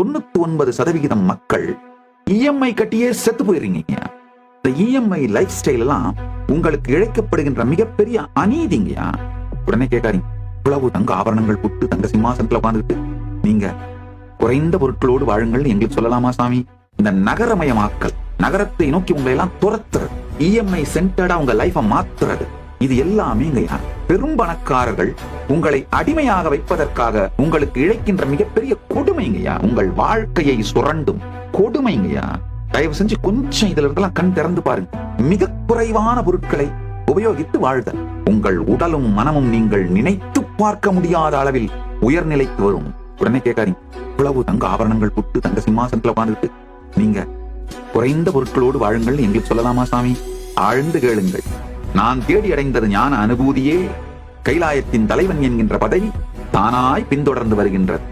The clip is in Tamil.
99% மக்கள் இஎம்ஐ கட்டியே செத்து போயிருங்க. இந்த இஎம்ஐ லைஃப் ஸ்டைல் எல்லாம் உங்களுக்கு இழைக்கப்படுகின்ற மிகப்பெரிய அநீதிங்கயா. உடனே கேட்காதீங்க, இவ்வளவு தங்க ஆபரணங்கள் புட்டு தங்க சிம்மாசனத்துல உட்கார்ந்துட்டு நீங்க குறைந்த பொருட்களோடு வாழுங்கள் எங்களுக்கு சொல்லலாமா சாமி? இந்த நகரமயமாக்கல், நகரத்தை நோக்கி உங்களை எல்லாம் துரத்துறது, இஎம்ஐ சென்டர்டா உங்க லைஃப மாத்துறது, இது எல்லாமே பெரும் பணக்காரர்கள் உங்களை அடிமையாக வைப்பதற்காக உங்களுக்கு இழைக்கின்ற மிகப்பெரிய கொடுமைங்கய்யா. உங்கள் வாழ்க்கையை சுரண்டும் கொடுமைங்கய்யா. தயவு செஞ்சு கொஞ்சம் இதுல இருந்தெல்லாம் கண் திறந்து பாருங்க. மிக குறைவான பொருட்களை உபயோகித்து வாழ்த உங்கள் உடலும் மனமும் நீங்கள் நினைத்து பார்க்க முடியாத அளவில் உயர்நிலைக்கு வரும். உடனே கேட்காதீங்க, இவ்வளவு தங்க ஆபரணங்கள் புட்டு தங்க சிம்மாசனத்துல உட்கார்ந்துட்டு நீங்க குறைந்த பொருட்களோடு வாழுங்கள் எங்களுக்கு சொல்லலாமா சாமி? ஆழ்ந்து கேளுங்கள். நான் தேடி அடைந்தது ஞான அனுபூதியே. கைலாயத்தின் தலைவன் என்கின்ற பதவி தானாய் பின்தொடர்ந்து வருகின்றது.